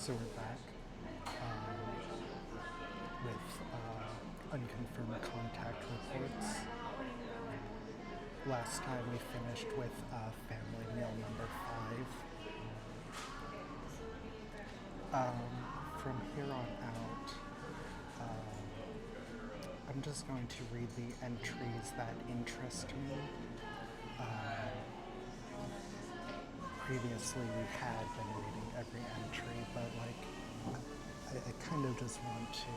So we're back with unconfirmed contact reports. Last time we finished with family meal number 5. From here on out, I'm just going to read the entries that interest me. Previously, we had been reading every entry, but I kind of just want to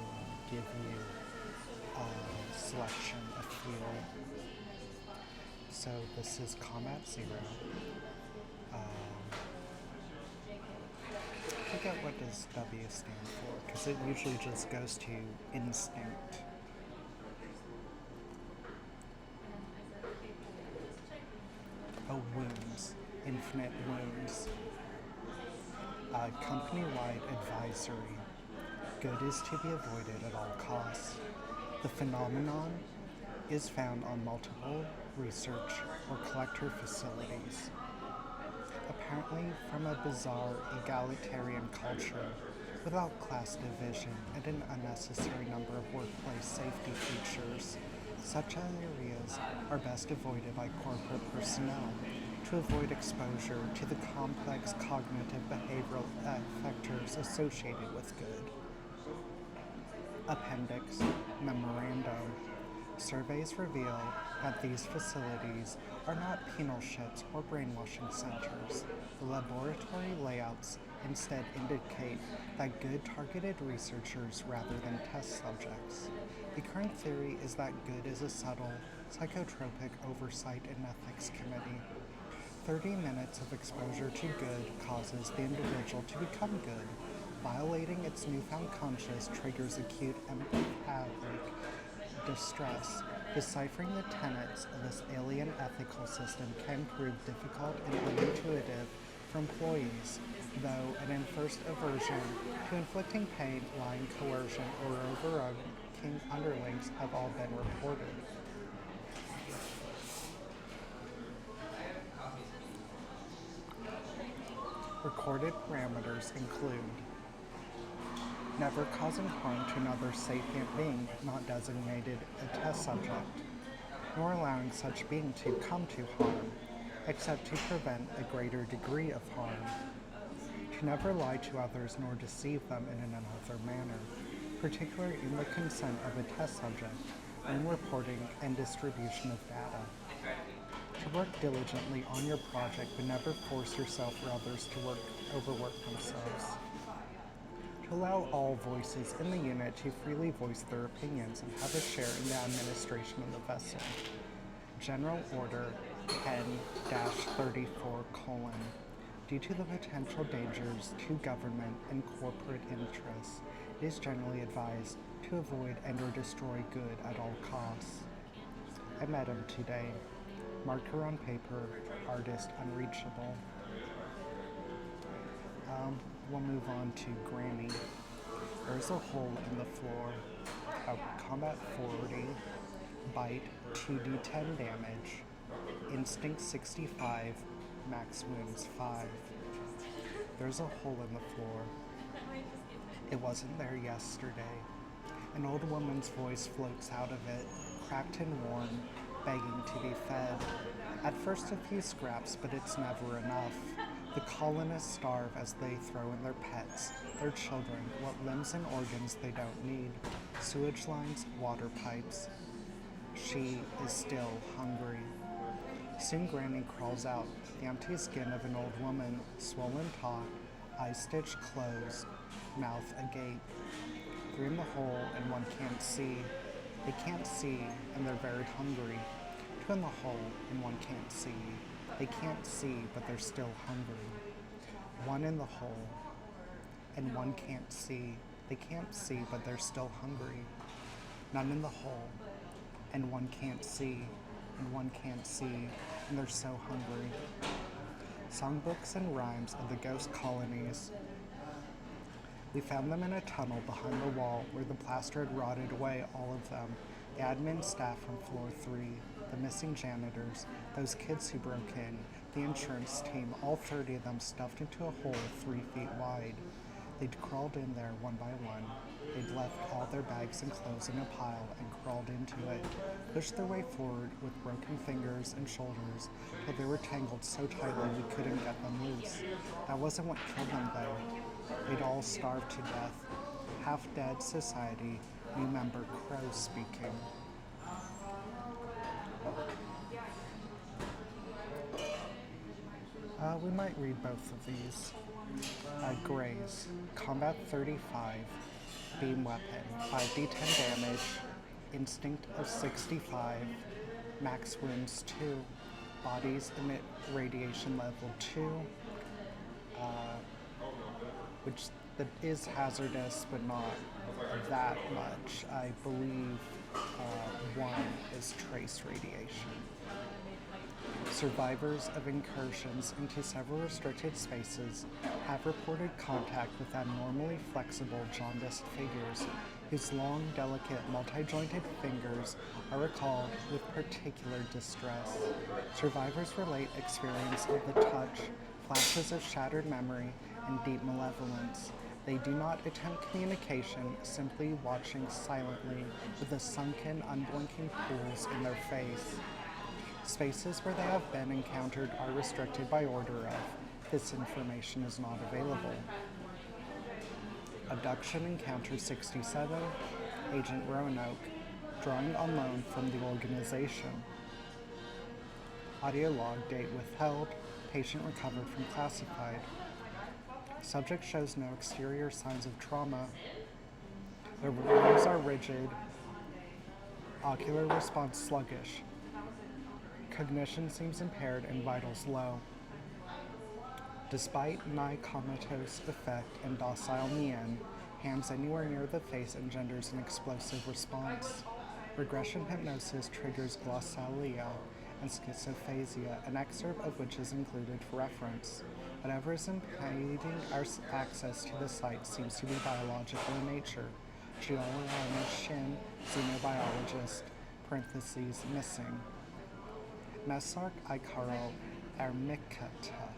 give you a selection, a feel. So this is Combat Zero. I forget what does W stand for, because it usually just goes to instinct. Oh, wounds. Infinite wounds. Company-wide advisory. Good is to be avoided at all costs. The phenomenon is found on multiple research or collector facilities. Apparently from a bizarre egalitarian culture without class division and an unnecessary number of workplace safety features, such areas are best avoided by corporate personnel to avoid exposure to the complex cognitive behavioral factors associated with good. Appendix Memorandum. Surveys reveal that these facilities are not penal ships or brainwashing centers. The laboratory layouts instead indicate that good targeted researchers rather than test subjects. The current theory is that good is a subtle, psychotropic oversight and ethics committee. 30 minutes of exposure to good causes the individual to become good. Violating its newfound conscience triggers acute empathic distress. Deciphering the tenets of this alien ethical system can prove difficult and unintuitive for employees, though an enforced aversion to inflicting pain, lying, coercion, or overworking underlings have all been reported. Recorded parameters include never causing harm to another sapient being not designated a test subject, nor allowing such being to come to harm, except to prevent a greater degree of harm, to never lie to others nor deceive them in another manner, particularly in the consent of a test subject, in reporting and distribution of data, to work diligently on your project but never force yourself or others to overwork themselves, to allow all voices in the unit to freely voice their opinions and have a share in the administration of the vessel. General Order 10-34: Due to the potential dangers to government and corporate interests, it is generally advised to avoid and or destroy good at all costs. I met him today. Marker on paper, artist unreachable. We'll move on to Granny. There's a hole in the floor. Combat 40. Bite 2d10 damage. Instinct 65. Max wounds 5. There's a hole in the floor. It wasn't there yesterday. An old woman's voice floats out of it, cracked and worn, begging to be fed. At first a few scraps, but it's never enough. The colonists starve as they throw in their pets, their children, what limbs and organs they don't need. Sewage lines, water pipes. She is still hungry. Soon Granny crawls out, the empty skin of an old woman, swollen taut, eye-stitched closed, mouth agape. They're in the hole and one can't see. They can't see and they're very hungry. Two in the hole and one can't see. They can't see but they're still hungry. One in the hole and one can't see. They can't see but they're still hungry. None in the hole and one can't see and one can't see and they're so hungry. Songbooks and rhymes of the ghost colonies. We found them in a tunnel behind the wall where the plaster had rotted away, all of them. The admin staff from floor 3, the missing janitors, those kids who broke in, the insurance team, all 30 of them stuffed into a hole 3 feet wide. They'd crawled in there one by one. They'd left all their bags and clothes in a pile and crawled into it, pushed their way forward with broken fingers and shoulders till they were tangled so tightly we couldn't get them loose. That wasn't what killed them, though. They'd all starved to death. Half-dead society, new member Crow speaking. We might read both of these. Graze, Combat 35, Beam Weapon, 5d10 damage, Instinct of 65, Max Wounds 2, Bodies emit radiation level 2, which that is hazardous but not that much. I believe 1 is trace radiation. Survivors of incursions into several restricted spaces have reported contact with abnormally flexible, jaundiced figures whose long, delicate, multi-jointed fingers are recalled with particular distress. Survivors relate experience of the touch, flashes of shattered memory, and deep malevolence. They do not attempt communication, simply watching silently with the sunken, unblinking pools in their face. Spaces where they have been encountered are restricted by order of this information is not available. Abduction Encounter 67, Agent Roanoke, drawing on loan from the organization. Audio log date withheld, patient recovered from classified. Subject shows no exterior signs of trauma. Their lungs are rigid, ocular response sluggish. Cognition seems impaired and vitals low. Despite nigh comatose effect and docile mien, hands anywhere near the face engenders an explosive response. Regression hypnosis triggers glossolalia and schizophasia, an excerpt of which is included for reference. Whatever is impeding our access to the site seems to be biological in nature. Giuliano Shin, xenobiologist, parentheses, missing. Mesark Icaro ermicata.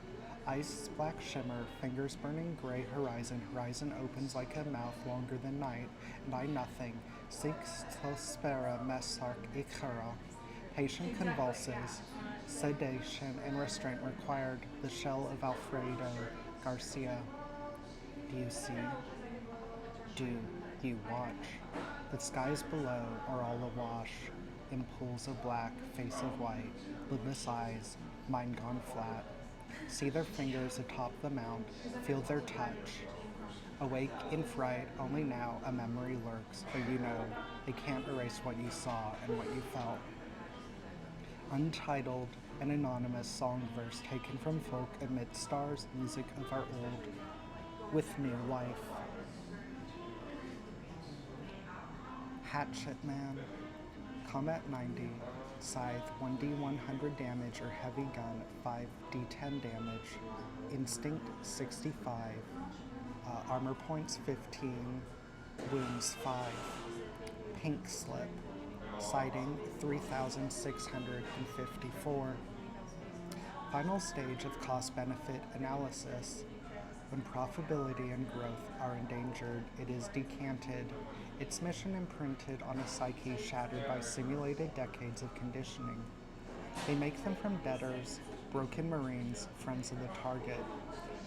Ice black shimmer, fingers burning gray horizon. Horizon opens like a mouth longer than night, and I nothing. Seeks spera Mesark Icaro. Patient convulses. Sedation and restraint required. The shell of Alfredo Garcia. Do you see? Do you watch? The skies below are all awash. In pools of black, face of white, lidless eyes, mind gone flat. See their fingers atop the mound, feel their touch. Awake in fright, only now a memory lurks, but you know they can't erase what you saw and what you felt. Untitled and anonymous song verse taken from folk amid stars, music of our old, with new life. Hatchet Man. Combat 90, Scythe 1d100 damage or Heavy Gun 5d10 damage, Instinct 65, Armor Points 15, Wounds 5, Pink Slip, Sighting 3654. Final stage of cost-benefit analysis. When profitability and growth are endangered, it is decanted, its mission imprinted on a psyche shattered by simulated decades of conditioning. They make them from debtors, broken Marines, friends of the target.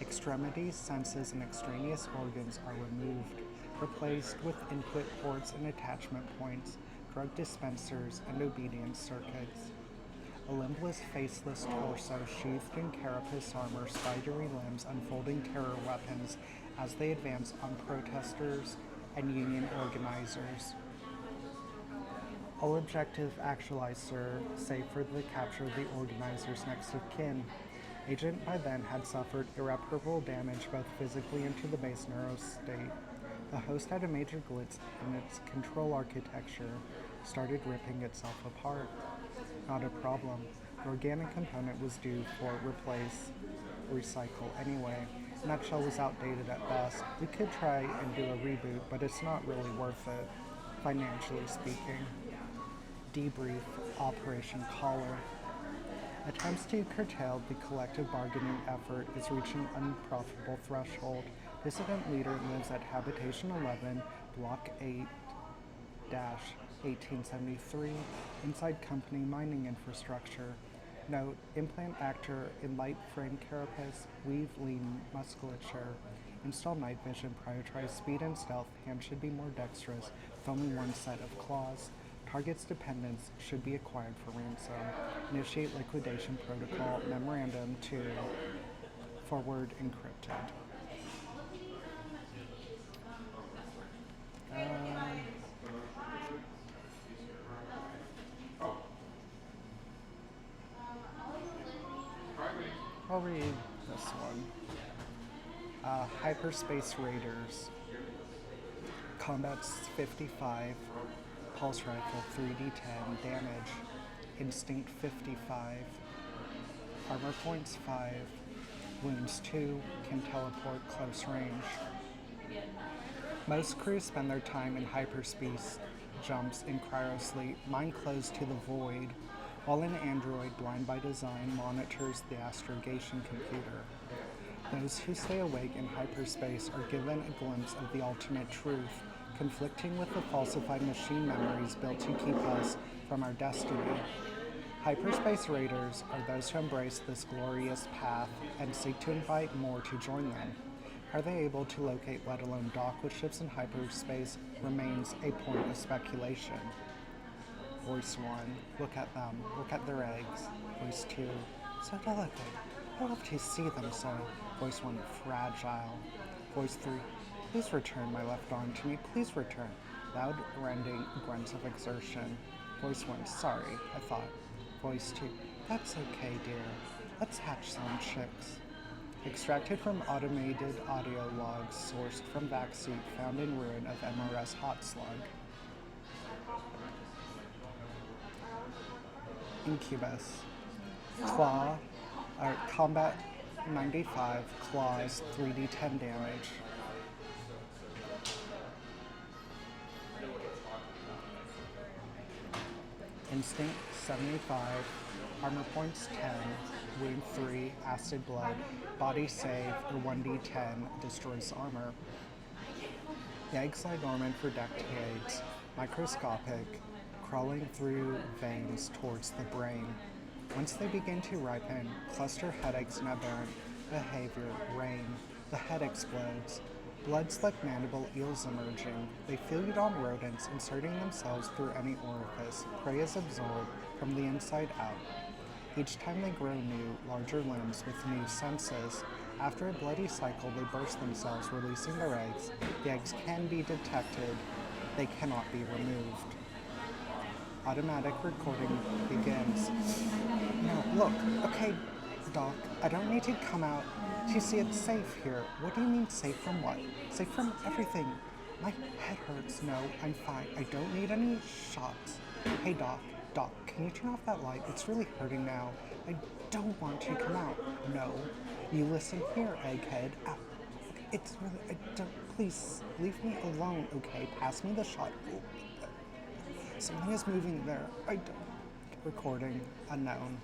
Extremities, senses, and extraneous organs are removed, replaced with input ports and attachment points, drug dispensers, and obedience circuits. A limbless, faceless torso sheathed in carapace armor, spidery limbs unfolding terror weapons as they advance on protesters and union organizers. All objective actualized, sir, save for the capture of the organizers' next of kin. Agent by then had suffered irreparable damage both physically and to the base neurostate. The host had a major glitch in its control architecture, started ripping itself apart. Not a problem. The organic component was due for recycle anyway, and that shell was outdated at best. We could try and do a reboot, but it's not really worth it, financially speaking. Debrief Operation Collar. Attempts to curtail the collective bargaining effort is reaching unprofitable threshold. Dissident leader lives at Habitation 11, Block 8 1873, inside company mining infrastructure. Note, implant actor in light frame carapace, weave lean musculature, install night vision, prioritize speed and stealth, hand should be more dexterous, with only one set of claws. Target's dependents should be acquired for ransom. Initiate liquidation protocol, memorandum to forward encrypted. I'll read this one. Hyperspace Raiders. Combat's 55. Pulse rifle 3d10 damage. Instinct 55. Armor points 5. Wounds 2. Can teleport close range. Most crews spend their time in hyperspace jumps in cryosleep, mind closed to the void, while an android, blind by design, monitors the astrogation computer. Those who stay awake in hyperspace are given a glimpse of the ultimate truth, conflicting with the falsified machine memories built to keep us from our destiny. Hyperspace raiders are those who embrace this glorious path and seek to invite more to join them. Are they able to locate, let alone dock with ships in hyperspace, remains a point of speculation. Voice 1, look at them, look at their eggs. Voice 2, so delicate. I love to see them so. Voice 1, fragile. Voice 3, please return my left arm to me, please return. Loud, rending grunts of exertion. Voice 1, sorry, I thought. Voice 2, that's okay, dear. Let's hatch some chicks. Extracted from automated audio logs sourced from backseat found in ruin of MRS Hot Slug. Incubus. Claw, combat 95, claws 3d10 damage. Instinct 75, armor points 10, wound 3, acid blood, body save or 1d10 destroys armor. The eggs lie dormant for decades, microscopic, crawling through veins towards the brain. Once they begin to ripen, cluster headaches and aberrant behavior reign. The head explodes. Bloods like mandible eels emerging. They feed on rodents, inserting themselves through any orifice. Prey is absorbed from the inside out. Each time they grow new, larger limbs with new senses. After a bloody cycle, they burst themselves, releasing their eggs. The eggs can be detected. They cannot be removed. Automatic recording begins. No, look, okay, Doc, I don't need to come out. You see, it's safe here. What do you mean safe from what? Safe from everything. My head hurts. No, I'm fine. I don't need any shots. Hey, Doc, can you turn off that light? It's really hurting now. I don't want to come out. No. You listen here, egghead. Ow. It's really, I don't, please, leave me alone, okay? Pass me the shot. Oh. Something is moving there. I don't. Recording unknown.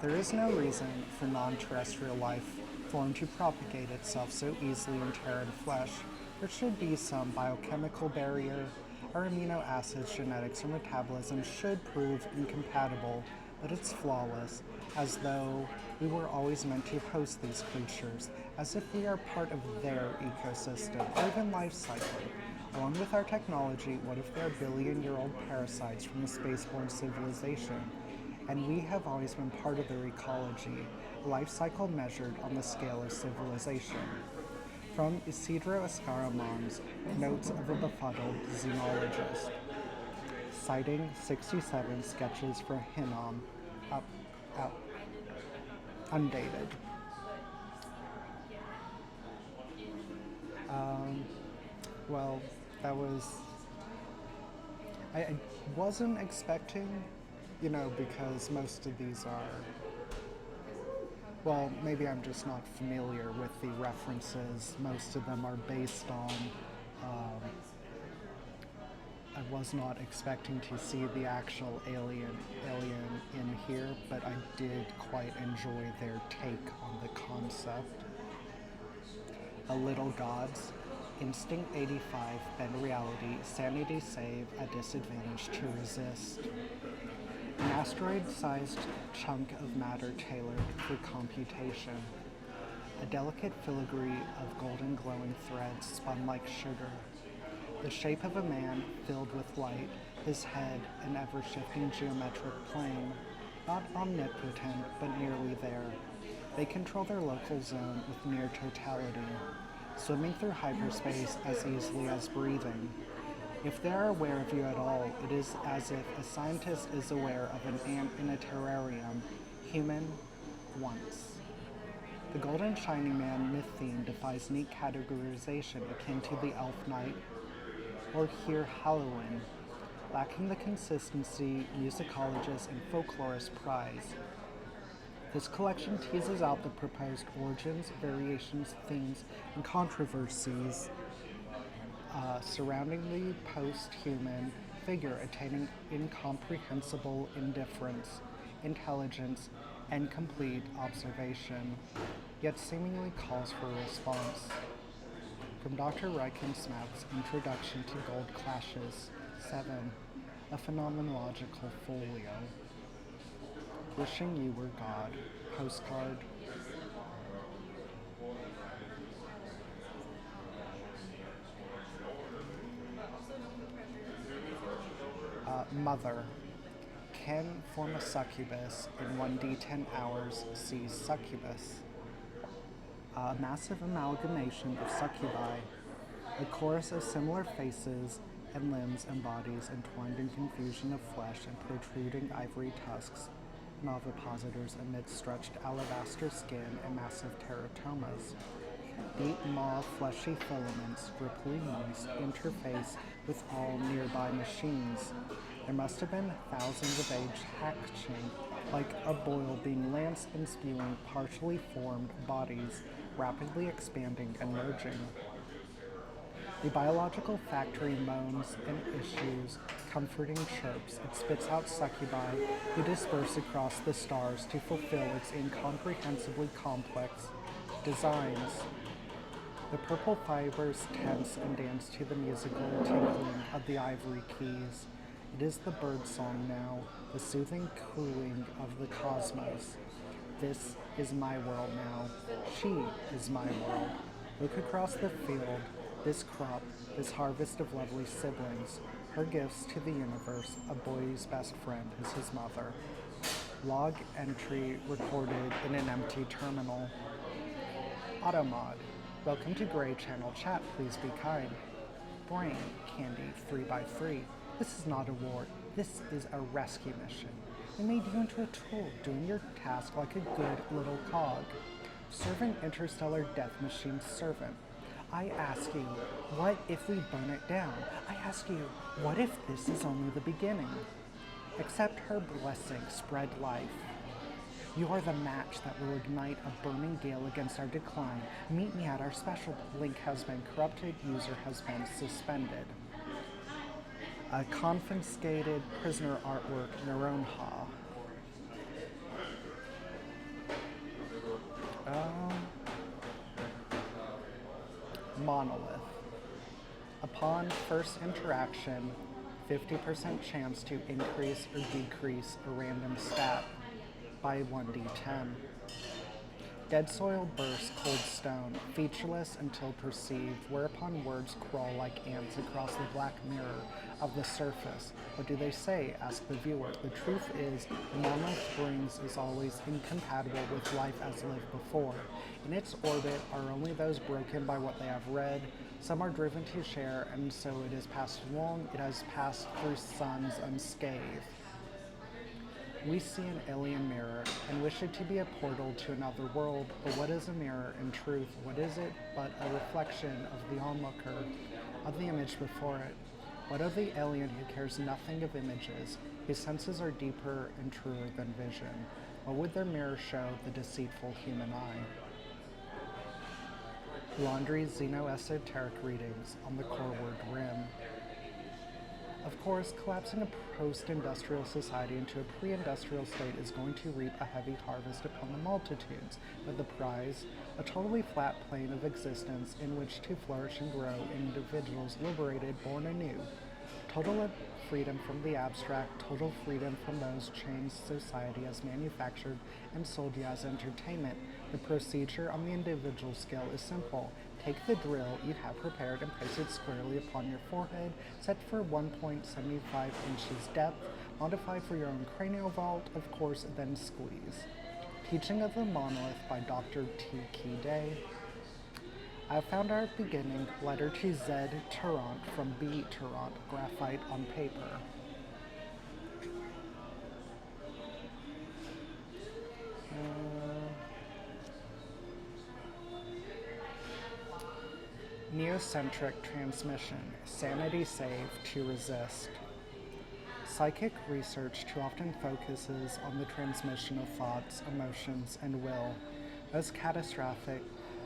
There is no reason for non-terrestrial life form to propagate itself so easily in Terran flesh. There should be some biochemical barrier. Our amino acids, genetics, or metabolism should prove incompatible, but it's flawless, as though we were always meant to host these creatures, as if we are part of their ecosystem, or even life cycle. Along with our technology, what if they're billion-year-old parasites from a spaceborne civilization? And we have always been part of their ecology, a life cycle measured on the scale of civilization. From Isidro Escaramon's Notes of a Befuddled Xenologist. Citing 67 sketches for Hinnom, out, undated. Well, that was, I wasn't expecting, because most of these are, well, maybe I'm just not familiar with the references. Most of them are based on, I was not expecting to see the actual alien in here, but I did quite enjoy their take on the concept. A little gods, instinct 85, bend reality, sanity save, a disadvantage to resist. An asteroid-sized chunk of matter tailored for computation. A delicate filigree of golden glowing threads spun like sugar. The shape of a man filled with light, his head an ever-shifting geometric plane, not omnipotent, but nearly there. They control their local zone with near totality, swimming through hyperspace as easily as breathing. If they are aware of you at all, it is as if a scientist is aware of an ant in a terrarium, human once. The golden shiny man myth theme defies neat categorization akin to the elf knight or here Halloween, lacking the consistency musicologists and folklorists prize. This collection teases out the proposed origins, variations, themes, and controversies surrounding the post-human figure attaining incomprehensible indifference, intelligence, and complete observation, yet seemingly calls for a response. From Dr. Reichensmouth's Introduction to Gold Clashes, 7, a phenomenological folio. Wishing you were God. Postcard. Mother. Can form a succubus in 1d10 hours, sees succubus. A massive amalgamation of succubi, a chorus of similar faces and limbs and bodies entwined in confusion of flesh and protruding ivory tusks, and ovipositors amid stretched alabaster skin and massive teratomas. Deep mauve fleshy filaments, rippling moist, interface with all nearby machines. There must have been thousands of aged hatching, like a boil being lanced and spewing partially formed bodies, rapidly expanding and merging. The biological factory moans and issues comforting chirps. It spits out succubi who disperse across the stars to fulfill its incomprehensibly complex designs. The purple fibers tense and dance to the musical tinkling of the ivory keys. It is the bird song now, the soothing cooing of the cosmos. This is my world now. She is my world. Look across the field, this crop, this harvest of lovely siblings. Her gifts to the universe, a boy's best friend is his mother. Log entry recorded in an empty terminal. Automod. Welcome to Gray Channel Chat, please be kind. Brain Candy 3x3. This is not a war, this is a rescue mission. We made you into a tool, doing your task like a good little cog. Serving interstellar death machine servant. I ask you, what if we burn it down? I ask you, what if this is only the beginning? Accept her blessing, spread life. You are the match that will ignite a burning gale against our decline. Meet me at our special link has been corrupted, user has been suspended. A confiscated prisoner artwork, Neuronha. Monolith. Upon first interaction, 50% chance to increase or decrease a random stat by 1d10. Dead soil bursts cold stone, featureless until perceived, whereupon words crawl like ants across the black mirror of the surface. What do they say? Ask the viewer. The truth is, the monolith brings is always incompatible with life as lived before. In its orbit are only those broken by what they have read. Some are driven to share, and so it has passed along. It has passed through suns unscathed. We see an alien mirror and wish it to be a portal to another world, but what is a mirror in truth? What is it but a reflection of the onlooker, of the image before it? What of the alien who cares nothing of images, whose senses are deeper and truer than vision? What would their mirror show the deceitful human eye? Laundry Xeno-esoteric readings on the Coreward Rim. Of course, collapsing a post-industrial society into a pre-industrial state is going to reap a heavy harvest upon the multitudes, but the prize, a totally flat plane of existence in which to flourish and grow individuals liberated, born anew. Total freedom from the abstract, total freedom from those chains society has manufactured and sold you as entertainment. The procedure on the individual scale is simple. Take the drill you have prepared and place it squarely upon your forehead, set for 1.75 inches depth, modify for your own cranial vault, of course, then squeeze. Teaching of the Monolith by Dr. T. K. Day. I have found our beginning, letter to Z Tarrant from B Tarrant, graphite on paper. Neocentric transmission, sanity save to resist. Psychic research too often focuses on the transmission of thoughts, emotions, and will. Most catastrophic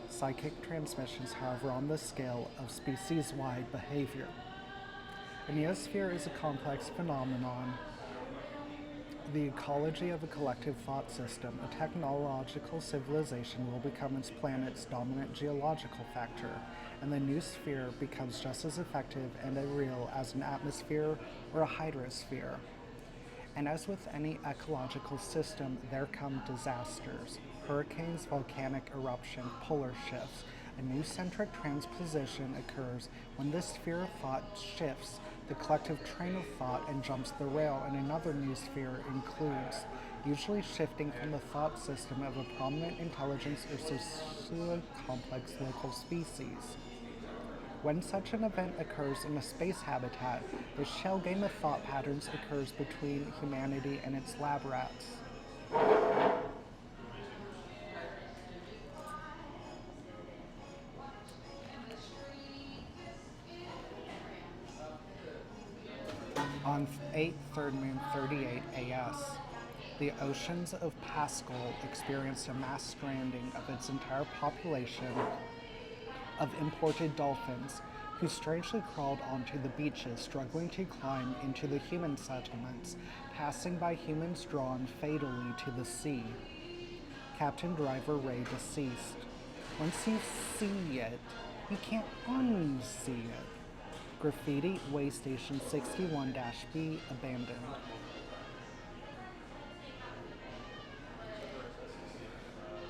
psychic transmissions, however, on the scale of species-wide behavior. A neosphere is a complex phenomenon, the ecology of a collective thought system. A technological civilization will become its planet's dominant geological factor, and the new sphere becomes just as effective and real as an atmosphere or a hydrosphere. And as with any ecological system, there come disasters. Hurricanes, volcanic eruption, polar shifts. A new centric transposition occurs when this sphere of thought shifts the collective train of thought and jumps the rail, and another new sphere includes, usually shifting from the thought system of a prominent intelligence or socio-complex local species. When such an event occurs in a space habitat, the shell game of thought patterns occurs between humanity and its lab rats. On 8 3rd Moon 38 AS, the oceans of Pascal experienced a mass stranding of its entire population of imported dolphins, who strangely crawled onto the beaches, struggling to climb into the human settlements, passing by humans drawn fatally to the sea. Captain Driver Ray deceased. Once you see it, you can't unsee it. Graffiti, Way Station 61-B, abandoned.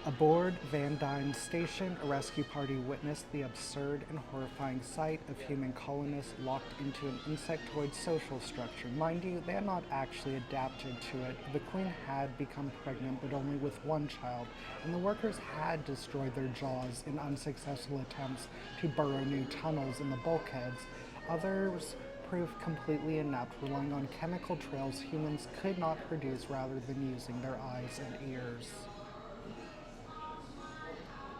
Aboard Van Dyne Station, a rescue party witnessed the absurd and horrifying sight of human colonists locked into an insectoid social structure. Mind you, they had not actually adapted to it. The queen had become pregnant, but only with one child, and the workers had destroyed their jaws in unsuccessful attempts to burrow new tunnels in the bulkheads. Others proved completely inept, relying on chemical trails humans could not produce rather than using their eyes and ears.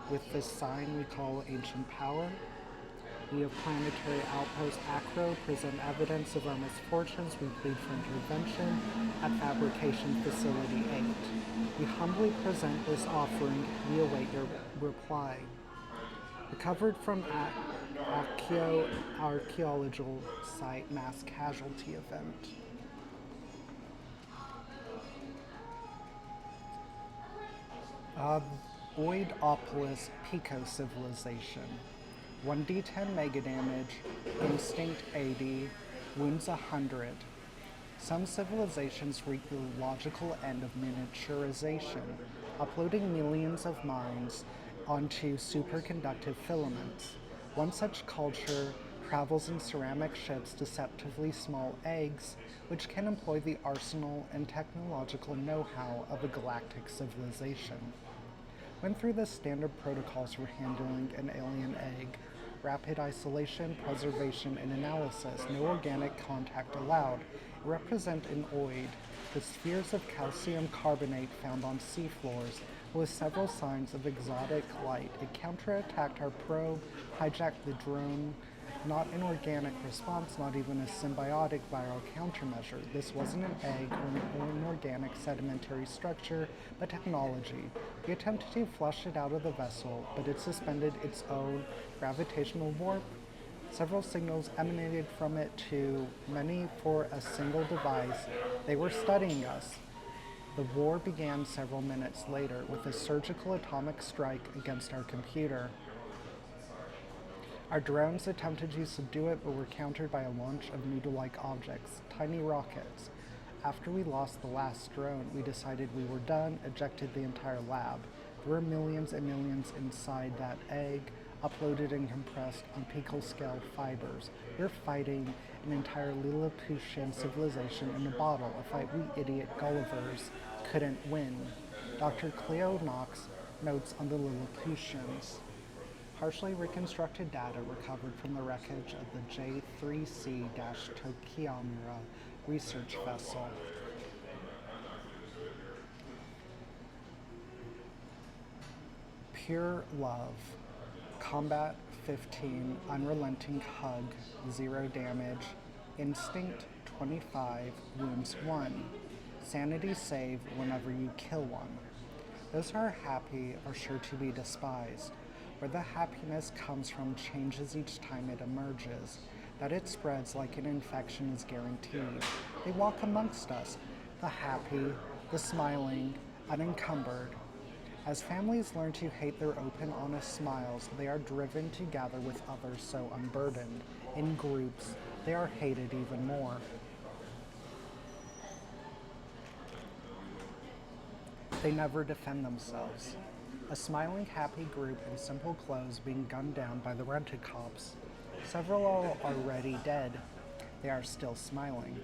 With this sign we call ancient power, we of planetary outpost Acro present evidence of our misfortunes. We plead for intervention at Fabrication Facility 8. We humbly present this offering. We await your reply. Recovered from archaeological site mass casualty event. Oidopolis Pico Civilization. 1d10 mega damage, instinct 80, wounds 100. Some civilizations reach the logical end of miniaturization, uploading millions of minds onto superconductive filaments. One such culture travels in ceramic ships, deceptively small eggs, which can employ the arsenal and technological know-how of a galactic civilization. Went through the standard protocols for handling an alien egg: rapid isolation, preservation, and analysis. No organic contact allowed. Represent an oid, the spheres of calcium carbonate found on seafloors, with several signs of exotic light. It counterattacked our probe, hijacked the drone. Not an organic response, not even a symbiotic viral countermeasure. This wasn't an egg or an organic sedimentary structure, but technology. We attempted to flush it out of the vessel, but it suspended its own gravitational warp Several signals emanated from it, too many for a single device. They were studying us. The war began several minutes later with a surgical atomic strike against our computer. Our drones attempted to subdue it but were countered by a launch of needle-like objects, tiny rockets. After we lost the last drone, we decided we were done, ejected the entire lab. There were millions and millions inside that egg, uploaded and compressed on pico-scale fibers. We're fighting an entire Lilliputian civilization in a bottle, a fight we idiot Gullivers couldn't win. Dr. Cleo Knox notes on the Lilliputians. Partially reconstructed data recovered from the wreckage of the J3C-Tokiyamura research vessel. Pure love. Combat 15, unrelenting hug, 0 damage. Instinct 25, wounds 1. Sanity save whenever you kill one. Those who are happy are sure to be despised. Where the happiness comes from changes each time it emerges. That it spreads like an infection is guaranteed. They walk amongst us, the happy, the smiling, unencumbered. As families learn to hate their open, honest smiles, they are driven to gather with others so unburdened. In groups, they are hated even more. They never defend themselves. A smiling, happy group in simple clothes being gunned down by the rent-a-cops. Several are already dead. They are still smiling.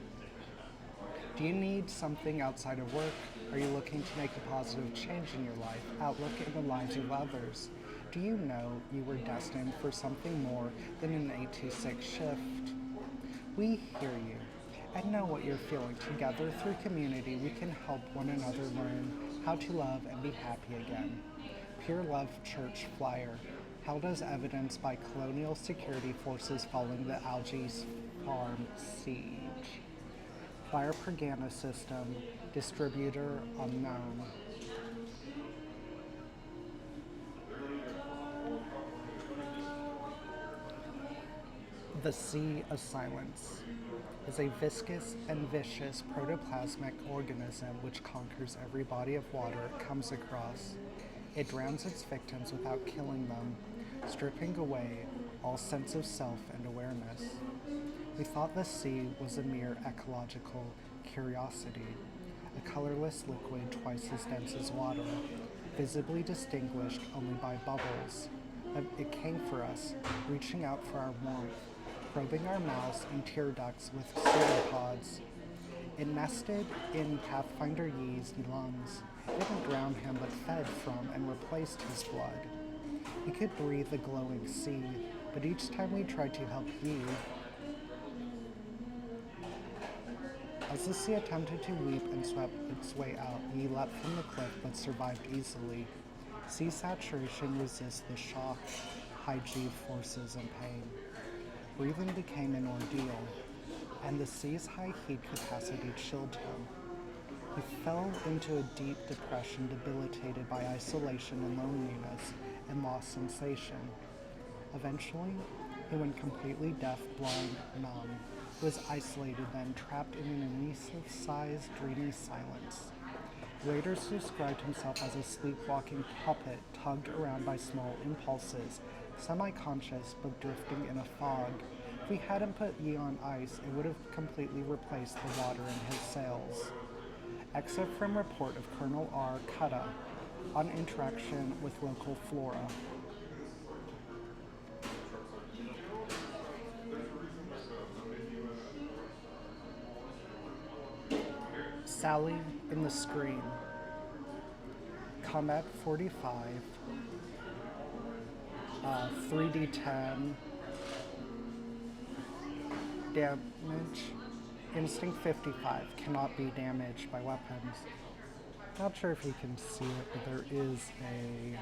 Do you need something outside of work? Are you looking to make a positive change in your life, outlook in the lives of others? Do you know you were destined for something more than an 8-to-6 shift? We hear you and know what you're feeling. Together through community, we can help one another learn how to love and be happy again. Pure Love Church flyer, held as evidence by colonial security forces following the Algiers farm siege. Flyer propaganda system, distributor unknown. The Sea of Silence is a viscous and vicious protoplasmic organism which conquers every body of water it comes across. It drowns its victims without killing them, stripping away all sense of self and awareness. We thought the sea was a mere ecological curiosity, a colorless liquid twice as dense as water, visibly distinguished only by bubbles. It came for us, reaching out for our warmth, probing our mouths and tear ducts with pseudopods. It nested in Pathfinder Yi's lungs. It didn't drown him, but fed from and replaced his blood. He could breathe the glowing sea, but each time we tried to help Yi, as the sea attempted to weep and swept its way out, Yi leapt from the cliff but survived easily. Sea saturation resists the shock, high G forces, and pain. Breathing became an ordeal, and the sea's high heat capacity chilled him. He fell into a deep depression, debilitated by isolation and loneliness, and lost sensation. Eventually, he went completely deaf, blind, numb. He was isolated then, trapped in an anesthetized, dreamy silence. Later described himself as a sleepwalking puppet, tugged around by small impulses, semi-conscious but drifting in a fog. If we hadn't put Yi on ice, it would have completely replaced the water in his sails. Except from report of Colonel R. Kutta on interaction with local flora. Sally in the Screen. Combat 45. 3d10. Damage. Instinct 55. Cannot be damaged by weapons. Not sure if you can see it, but there is a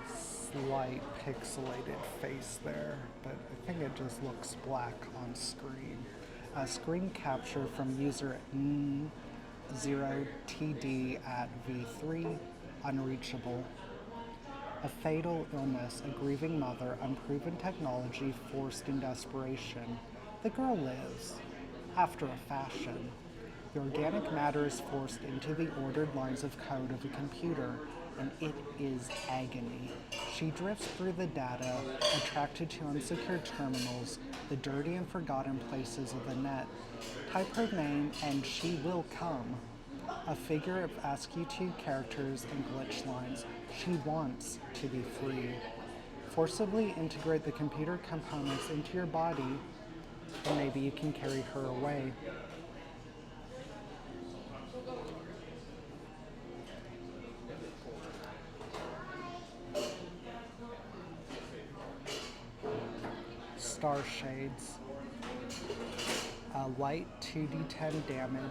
slight pixelated face there, but I think it just looks black on screen. Screen capture from user 0TD at V3, unreachable. A fatal illness, a grieving mother, unproven technology forced in desperation. The girl lives, after a fashion. The organic matter is forced into the ordered lines of code of a computer, and it is agony. She drifts through the data, attracted to unsecured terminals, the dirty and forgotten places of the net. Type her name, and she will come. A figure of ASCII2 characters and glitch lines. She wants to be free. Forcibly integrate the computer components into your body, and maybe you can carry her away. Star Shades. Light 2d10 damage.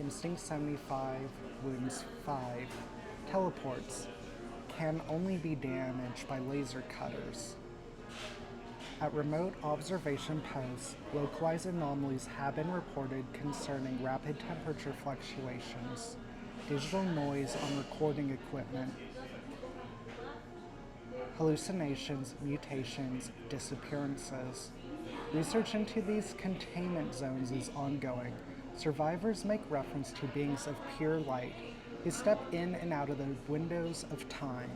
Instinct 75, wounds 5. Teleports. Can only be damaged by laser cutters. At remote observation posts, localized anomalies have been reported concerning rapid temperature fluctuations, digital noise on recording equipment, hallucinations, mutations, disappearances. Research into these containment zones is ongoing. Survivors make reference to beings of pure light who step in and out of the windows of time.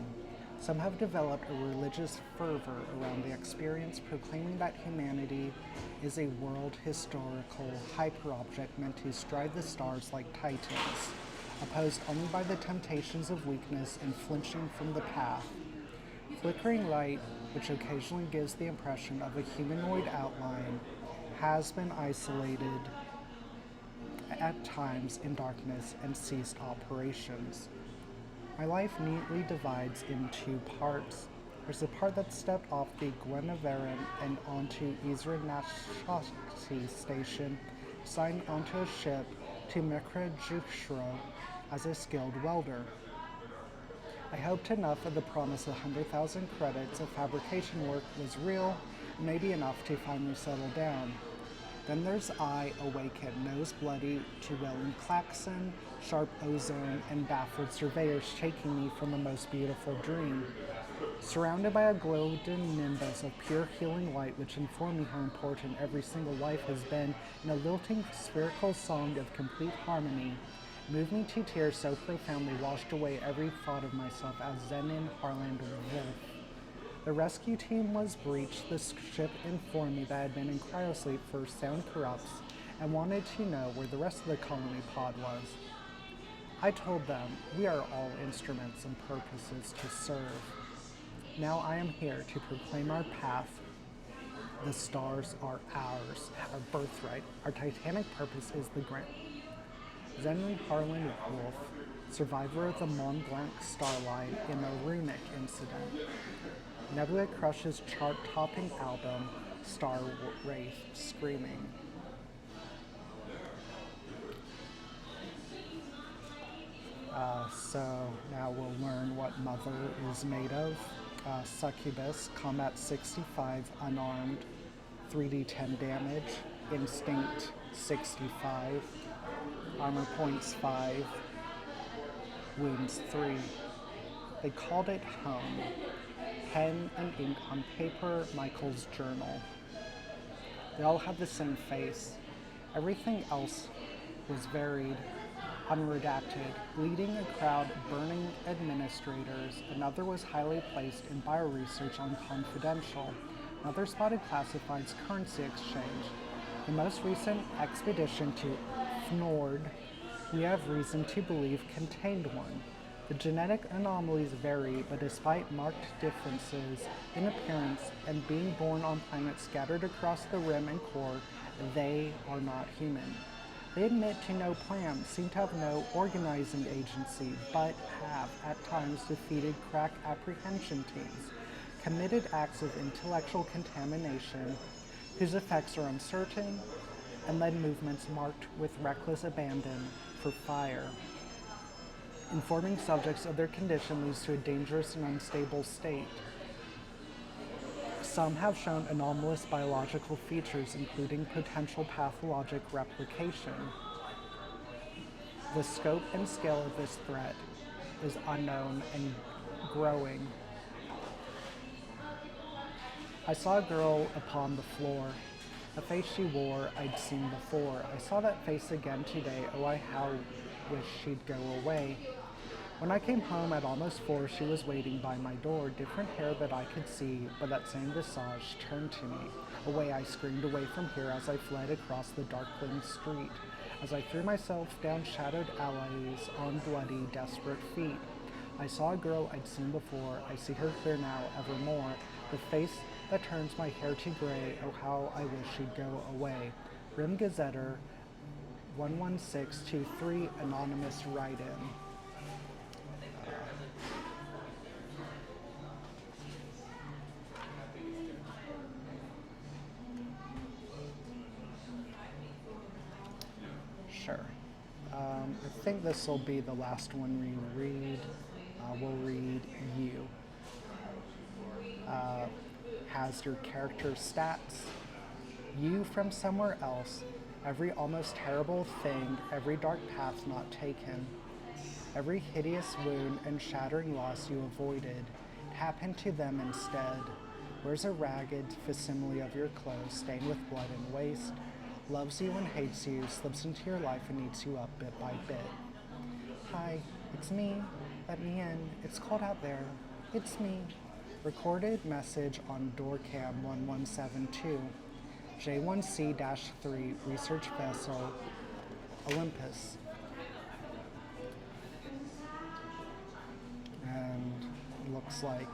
Some have developed a religious fervor around the experience, proclaiming that humanity is a world historical hyperobject meant to stride the stars like titans, opposed only by the temptations of weakness and flinching from the path. Flickering light, which occasionally gives the impression of a humanoid outline, has been isolated at times in darkness and ceased operations. My life neatly divides in two parts. There's a part that stepped off the Guineveran and onto Isra Nashati station, signed onto a ship to Mikra Jushro as a skilled welder. I hoped enough of the promise of 100,000 credits of fabrication work was real, maybe enough to finally settle down. Then there's I, awakened, nose bloody, to welling klaxon, sharp ozone, and baffled surveyors shaking me from a most beautiful dream. Surrounded by a golden nimbus of pure healing light which informed me how important every single life has been in a lilting spherical song of complete harmony, moved me to tears so profoundly washed away every thought of myself as Zenin Harland Wolf. The rescue team was breached. The ship informed me that I had been in cryosleep for sound corrupts and wanted to know where the rest of the colony pod was. I told them we are all instruments and purposes to serve. Now I am here to proclaim our path. The stars are ours, our birthright. Our titanic purpose is the grand. Zenin Harlan Wolf, survivor of the Mont Blanc Starline in a runic incident. Nebula Crush's chart-topping album, Star Wraith Screaming. So now we'll learn what Mother is made of. Succubus, Combat 65, unarmed, 3d10 damage, Instinct 65, Armor points 5, wounds 3. They called it home. Pen and ink on paper, Michael's journal. They all had the same face. Everything else was varied, unredacted, leading a crowd burning administrators. Another was highly placed in bioresearch on confidential. Another spotted classifieds currency exchange. The most recent expedition to Fnord, we have reason to believe, contained one. The genetic anomalies vary, but despite marked differences in appearance and being born on planets scattered across the rim and core, they are not human. They admit to no plan, seem to have no organizing agency, but have at times defeated crack apprehension teams, committed acts of intellectual contamination whose effects are uncertain, and led movements marked with reckless abandon for fire. Informing subjects of their condition leads to a dangerous and unstable state. Some have shown anomalous biological features, including potential pathologic replication. The scope and scale of this threat is unknown and growing. I saw a girl upon the floor. A face she wore I'd seen before. I saw that face again today. Oh, I how wish she'd go away. When I came home at almost 4, she was waiting by my door. Different hair that I could see, but that same visage turned to me. Away I screamed away from here as I fled across the darkling street. As I threw myself down shadowed alleys on bloody, desperate feet. I saw a girl I'd seen before. I see her here now, evermore. The face that turns my hair to gray. Oh, how I wish she'd go away. Rim Gazetter 11623 anonymous write-in. Sure. I think this will be the last one we read. We'll read You. Has your character's stats. You from somewhere else. Every almost terrible thing, every dark path not taken. Every hideous wound and shattering loss you avoided. Tap into them instead. Wears a ragged facsimile of your clothes, stained with blood and waste. Loves you and hates you, slips into your life and eats you up bit by bit. Hi, it's me. Let me in. It's cold out there. It's me. Recorded message on Doorcam 1172. J1C-3 research vessel Olympus. And it looks like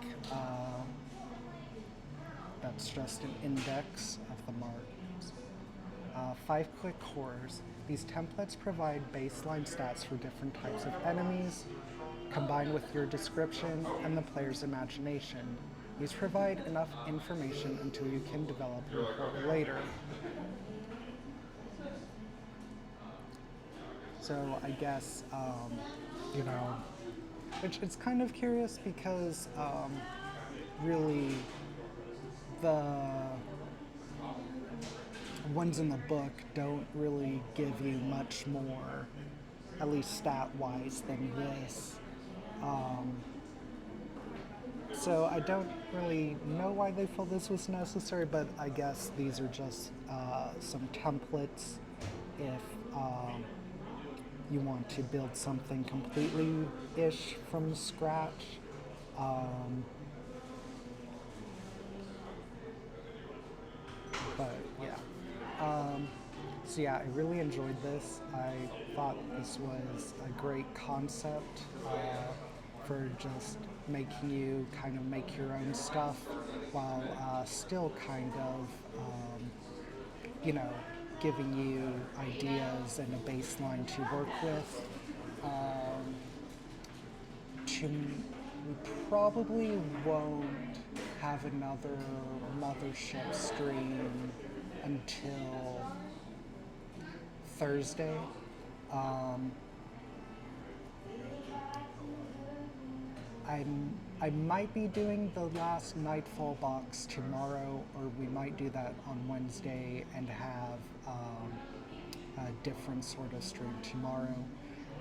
that's just an index of the marks. 5 quick horrors. These templates provide baseline stats for different types of enemies, combined with your description and the player's imagination. These provide enough information until you can develop your report later. So I guess, which it's kind of curious because really the ones in the book don't really give you much more, at least stat-wise, than this. So I don't really know why they felt this was necessary, but I guess these are just some templates if you want to build something completely-ish from scratch. But yeah. So yeah, I really enjoyed this. I thought this was a great concept for just making you kind of make your own stuff while still kind of, giving you ideas and a baseline to work with. We probably won't have another Mothership stream until Thursday. I might be doing the last Nightfall box tomorrow, or we might do that on Wednesday and have a different sort of stream tomorrow.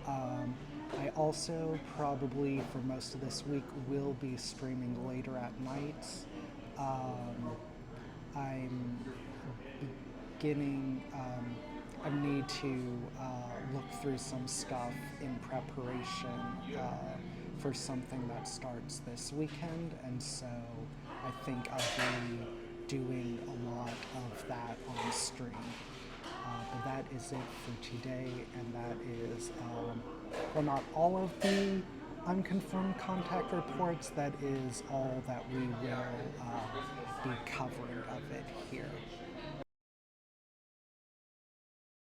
I also probably for most of this week will be streaming later at nights. I'm beginning, I need to look through some stuff in preparation for something that starts this weekend, and so I think I'll be doing a lot of that on stream. But that is it for today, and that is, well, not all of the unconfirmed contact reports, that is all that we will be covering of it here.